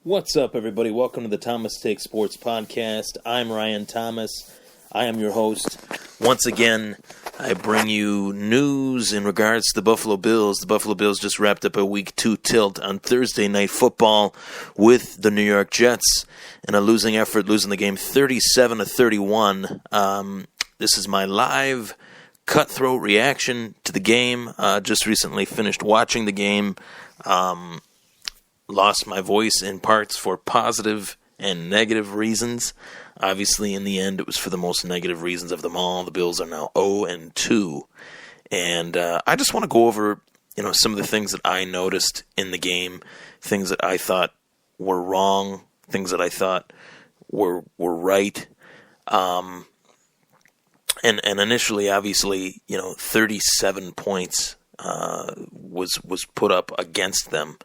What's up, everybody? Welcome to the Thomas Take Sports Podcast. I'm Ryan Thomas. I am your host. Once again, I bring you news in regards to the Buffalo Bills. The Buffalo Bills just wrapped up a Week 2 tilt on Thursday Night Football with the New York Jets in a losing effort, losing the game 37-31. This is my live cutthroat reaction to the game. Just recently finished watching the game. Lost my voice in parts for positive and negative reasons. Obviously, in the end, it was for the most negative reasons of them all. The Bills are now 0-2. And I just want to go over, some of the things that I noticed in the game, things that I thought were wrong, things that I thought were right. And initially, obviously, 37 points was put up against them.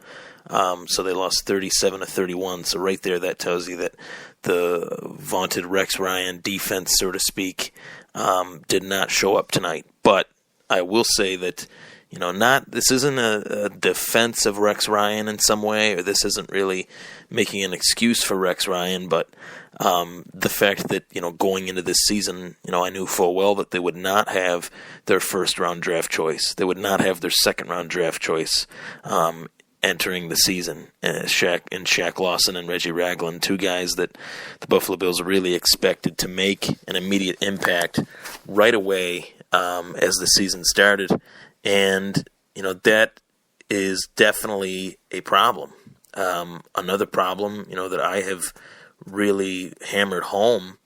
So they lost 37-31. So right there, that tells you that the vaunted Rex Ryan defense, so to speak, did not show up tonight. But I will say that, this isn't a defense of Rex Ryan in some way, or this isn't really making an excuse for Rex Ryan, but the fact that, going into this season, I knew full well that they would not have their first-round draft choice. They would not have their second-round draft choice entering the season. Shaq Lawson and Reggie Ragland, two guys that the Buffalo Bills really expected to make an immediate impact right away as the season started. And, that is definitely a problem. Another problem, that I have really hammered home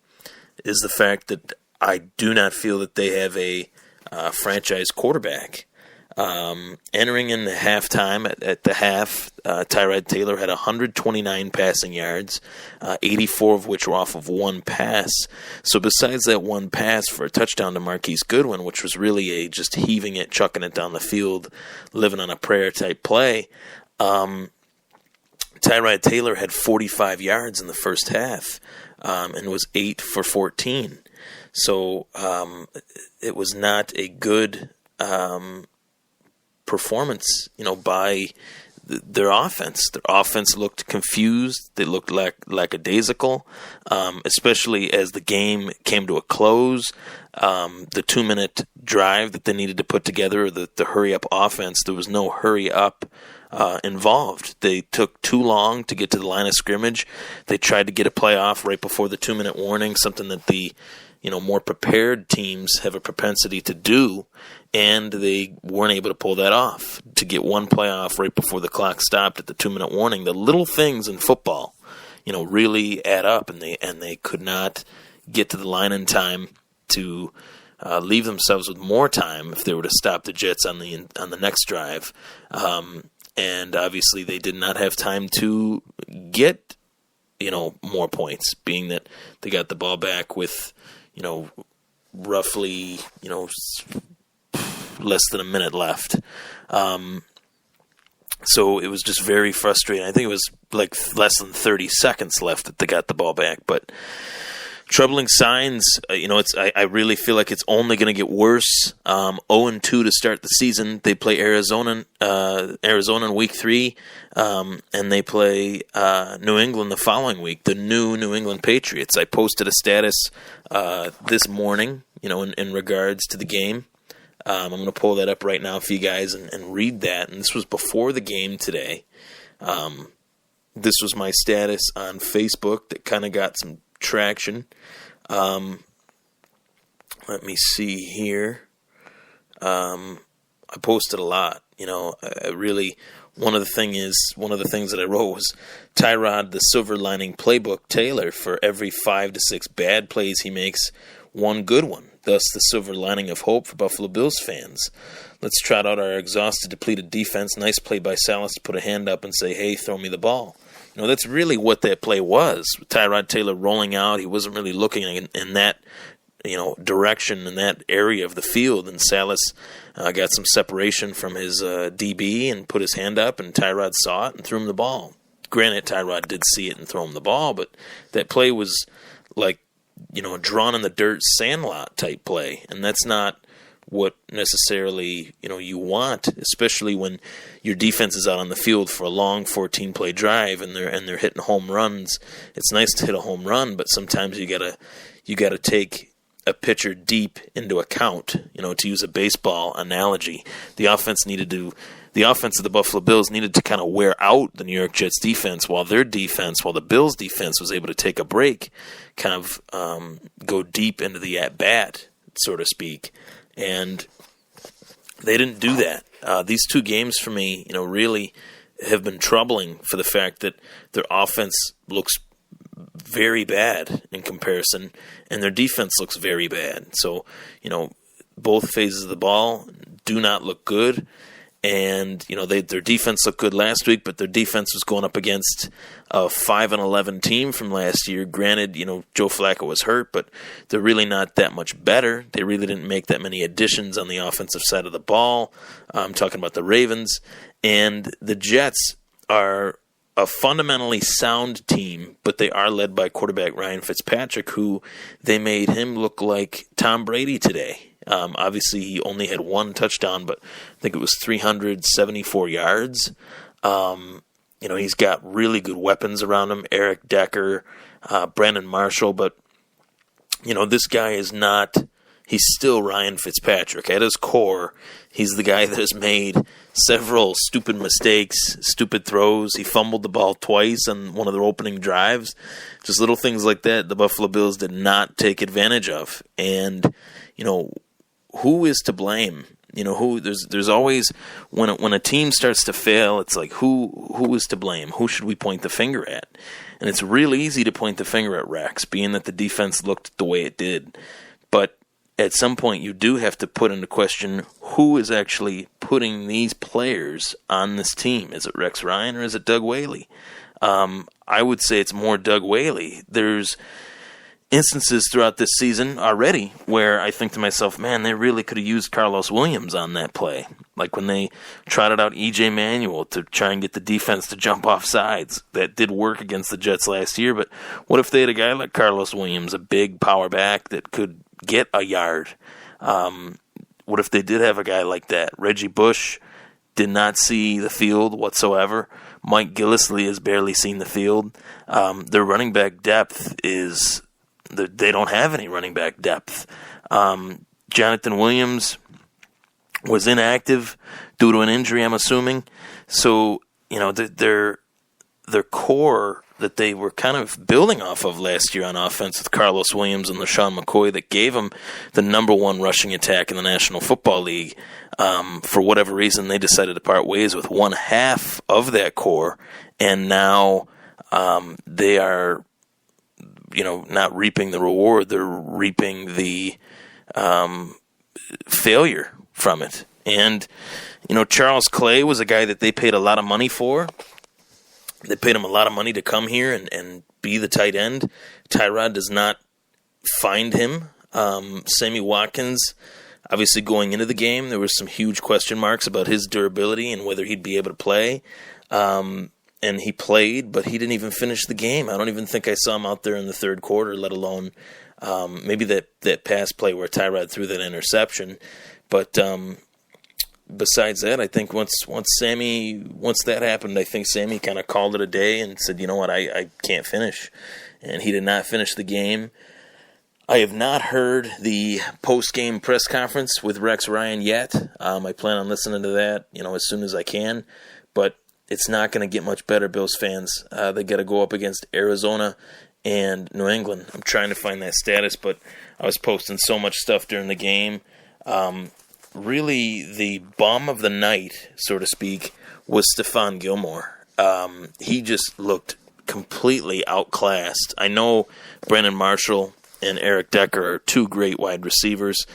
is the fact that I do not feel that they have a franchise quarterback. Entering in the halftime at the half, Tyrod Taylor had 129 passing yards, 84 of which were off of one pass. So besides that one pass for a touchdown to Marquise Goodwin, which was really just heaving it, chucking it down the field, living on a prayer type play, Tyrod Taylor had 45 yards in the first half and was 8 for 14. So it was not a good performance, by their offense. Their offense looked confused. They looked lackadaisical, especially as the game came to a close. The 2-minute drive that they needed to put together, the hurry-up offense, there was no hurry-up involved. They took too long to get to the line of scrimmage. They tried to get a play off right before the 2-minute warning, something that the more prepared teams have a propensity to do, and they weren't able to pull that off, to get one play off right before the clock stopped at the 2-minute warning. The little things in football, really add up, and they could not get to the line in time to leave themselves with more time if they were to stop the Jets on the next drive. And obviously they did not have time to get, more points, being that they got the ball back with, roughly, less than a minute left. So it was just very frustrating. I think it was like less than 30 seconds left that they got the ball back. But troubling signs, I really feel like it's only going to get worse. 0-2 to start the season. They play Arizona in Week 3, and they play New England the following week, the new New England Patriots. I posted a status this morning, in regards to the game. I'm going to pull that up right now for you guys and read that. And this was before the game today. This was my status on Facebook that kind of got some traction. Let me see here. I posted a lot. I really, one of the things that I wrote was Tyrod, the silver lining playbook Taylor. For every 5 to 6 bad plays he makes, one good one. Thus, the silver lining of hope for Buffalo Bills fans. Let's trot out our exhausted, depleted defense. Nice play by Salas to put a hand up and say, hey, throw me the ball. That's really what that play was. Tyrod Taylor rolling out. He wasn't really looking in that, direction, in that area of the field. And Salas got some separation from his DB and put his hand up, and Tyrod saw it and threw him the ball. Granted, Tyrod did see it and throw him the ball, but that play was like, drawn in the dirt Sandlot type play. And that's not what necessarily, you want, especially when your defense is out on the field for a long 14-play drive and they're hitting home runs. It's nice to hit a home run, but sometimes you gotta take a pitcher deep into account. To use a baseball analogy, the offense of the Buffalo Bills needed to kind of wear out the New York Jets defense, while the Bills defense was able to take a break, kind of go deep into the at-bat, so to speak. And they didn't do that. These two games for me, really have been troubling for the fact that their offense looks very bad in comparison, and their defense looks very bad. So, both phases of the ball do not look good. And, their defense looked good last week, but their defense was going up against a 5-11 team from last year. Granted, Joe Flacco was hurt, but they're really not that much better. They really didn't make that many additions on the offensive side of the ball. I'm talking about the Ravens. And the Jets are a fundamentally sound team, but they are led by quarterback Ryan Fitzpatrick, who they made him look like Tom Brady today. Obviously, he only had one touchdown, but I think it was 374 yards. He's got really good weapons around him, Eric Decker, Brandon Marshall, but, this guy is not – he's still Ryan Fitzpatrick. At his core, he's the guy that has made several stupid mistakes, stupid throws. He fumbled the ball twice on one of their opening drives. Just little things like that the Buffalo Bills did not take advantage of. And, who is to blame? There's always when a team starts to fail, it's like who is to blame? Who should we point the finger at? And it's real easy to point the finger at Rex, being that the defense looked the way it did. But at some point, you do have to put into question who is actually putting these players on this team. Is it Rex Ryan or is it Doug Whaley? I would say it's more Doug Whaley. There's instances throughout this season already where I think to myself, man, they really could have used Carlos Williams on that play. Like when they trotted out E.J. Manuel to try and get the defense to jump off sides. That did work against the Jets last year, but what if they had a guy like Carlos Williams, a big power back that could get a yard? What if they did have a guy like that? Reggie Bush did not see the field whatsoever. Mike Gillislee has barely seen the field. Their running back depth is... They don't have any running back depth. Jonathan Williams was inactive due to an injury, I'm assuming. So, their core that they were kind of building off of last year on offense with Carlos Williams and LaShawn McCoy that gave them the number one rushing attack in the National Football League, for whatever reason, they decided to part ways with one half of that core, and now they are not reaping the reward. They're reaping the failure from it. And, Charles Clay was a guy that they paid a lot of money for. They paid him a lot of money to come here and be the tight end. Tyrod does not find him. Sammy Watkins, obviously going into the game, there were some huge question marks about his durability and whether he'd be able to play. And he played, but he didn't even finish the game. I don't even think I saw him out there in the third quarter, let alone maybe that pass play where Tyrod threw that interception. But besides that, I think once that happened, I think Sammy kind of called it a day and said, you know what, I can't finish. And he did not finish the game. I have not heard the post-game press conference with Rex Ryan yet. I plan on listening to that, as soon as I can. But it's not going to get much better, Bills fans. They got to go up against Arizona and New England. I'm trying to find that status, but I was posting so much stuff during the game. Really, the bomb of the night, so to speak, was Stephon Gilmore. He just looked completely outclassed. I know Brandon Marshall and Eric Decker are two great wide receivers.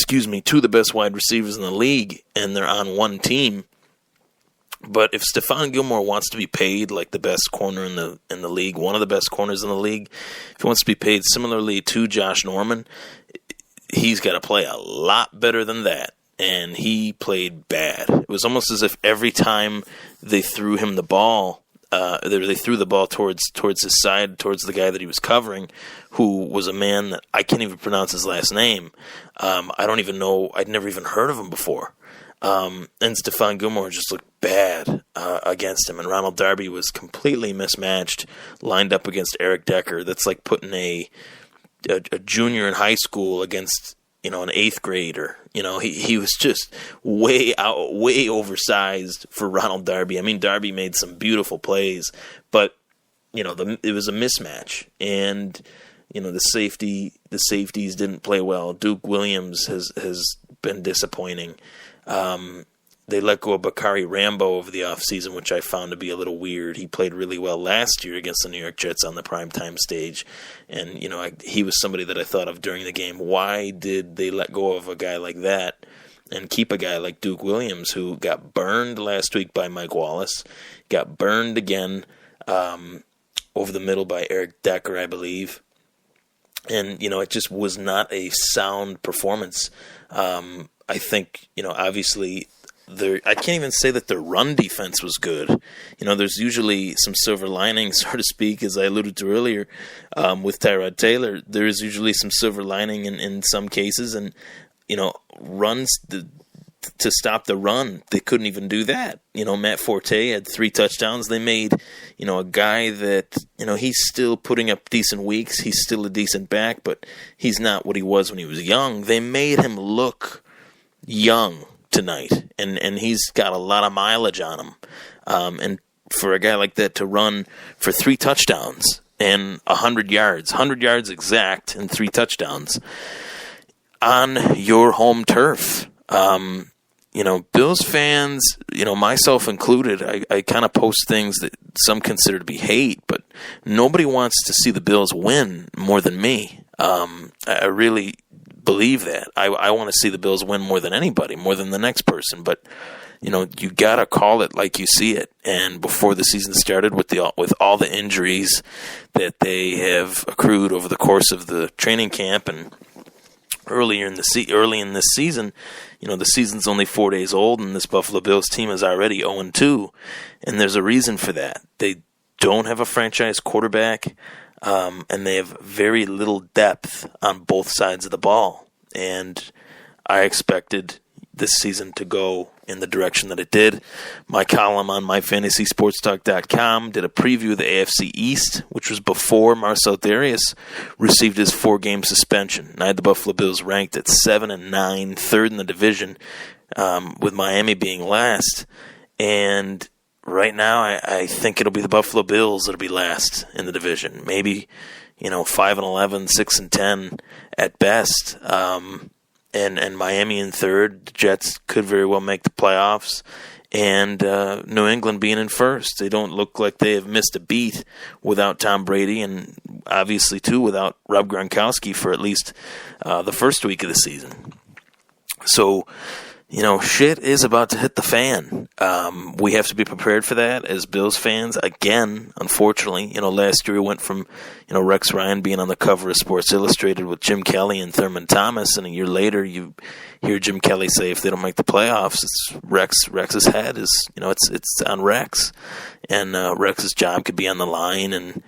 Two of the best wide receivers in the league, and they're on one team. But if Stephon Gilmore wants to be paid like the best corner in the league, one of the best corners in the league, if he wants to be paid similarly to Josh Norman, he's got to play a lot better than that. And he played bad. It was almost as if every time they threw him the ball, They threw the ball towards his side, towards the guy that he was covering, who was a man that I can't even pronounce his last name. I don't even know. I'd never even heard of him before. And Stephon Gilmore just looked bad against him. And Ronald Darby was completely mismatched, lined up against Eric Decker. That's like putting a junior in high school against, an 8th grader. He was just way oversized for Ronald Darby. I mean, Darby made some beautiful plays, but it was a mismatch, and the safeties didn't play well. Duke Williams has been disappointing. They let go of Bakari Rambo over the offseason, which I found to be a little weird. He played really well last year against the New York Jets on the primetime stage. And, he was somebody that I thought of during the game. Why did they let go of a guy like that and keep a guy like Duke Williams, who got burned last week by Mike Wallace, got burned again over the middle by Eric Decker, I believe. And, it just was not a sound performance. I think, obviously, I can't even say that their run defense was good. There's usually some silver lining, so to speak, as I alluded to earlier with Tyrod Taylor. There is usually some silver lining in some cases, and runs to stop the run, they couldn't even do that. Matt Forte had 3 touchdowns. They made a guy that he's still putting up decent weeks. He's still a decent back, but he's not what he was when he was young. They made him look young tonight, and he's got a lot of mileage on him. And for a guy like that to run for 3 touchdowns and 100 yards exact, and 3 touchdowns on your home turf. Bills fans, myself included, I kind of post things that some consider to be hate, but nobody wants to see the Bills win more than me. I really believe that. I want to see the Bills win more than anybody, more than the next person. But you gotta call it like you see it. And before the season started, with all the injuries that they have accrued over the course of the training camp and early in this season, the season's only 4 days old, and this Buffalo Bills team is already 0-2, and there's a reason for that. They don't have a franchise quarterback. And they have very little depth on both sides of the ball. And I expected this season to go in the direction that it did. My column on myfantasysportstalk.com did a preview of the AFC East, which was before Marcel Darius received his 4-game suspension. And I had the Buffalo Bills ranked at 7-9, third in the division, with Miami being last. And right now, I think it'll be the Buffalo Bills that'll be last in the division. Maybe, 5-11, 6-10 at best. And Miami in third. The Jets could very well make the playoffs. And New England being in first. They don't look like they have missed a beat without Tom Brady, and obviously, too, without Rob Gronkowski for at least the first week of the season. So, shit is about to hit the fan. We have to be prepared for that as Bills fans. Again, unfortunately, last year we went from, Rex Ryan being on the cover of Sports Illustrated with Jim Kelly and Thurman Thomas, and a year later you hear Jim Kelly say if they don't make the playoffs, it's Rex's head is, it's on Rex, and Rex's job could be on the line, and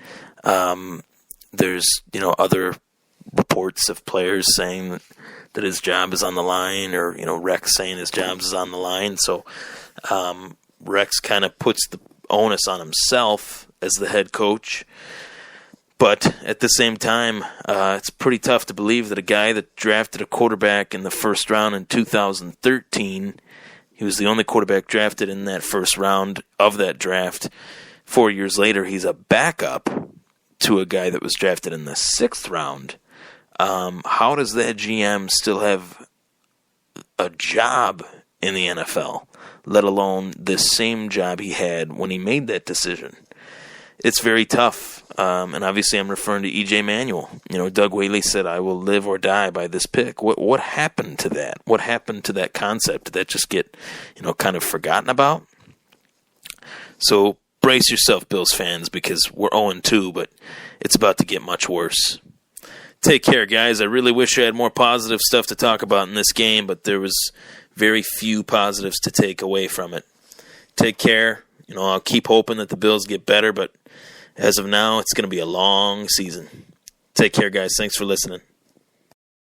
there's, other reports of players saying that his job is on the line, or, Rex saying his job is on the line. So Rex kind of puts the onus on himself as the head coach. But at the same time, it's pretty tough to believe that a guy that drafted a quarterback in the first round in 2013, he was the only quarterback drafted in that first round of that draft. 4 years later, he's a backup to a guy that was drafted in the 6th round. How does that GM still have a job in the NFL, let alone the same job he had when he made that decision? It's very tough, and obviously I'm referring to E.J. Manuel. Doug Whaley said, I will live or die by this pick. What happened to that? What happened to that concept? Did that just get, kind of forgotten about? So brace yourself, Bills fans, because we're 0-2, but it's about to get much worse. Take care, guys. I really wish I had more positive stuff to talk about in this game, but there was very few positives to take away from it. Take care. I'll keep hoping that the Bills get better, but as of now, it's going to be a long season. Take care, guys. Thanks for listening.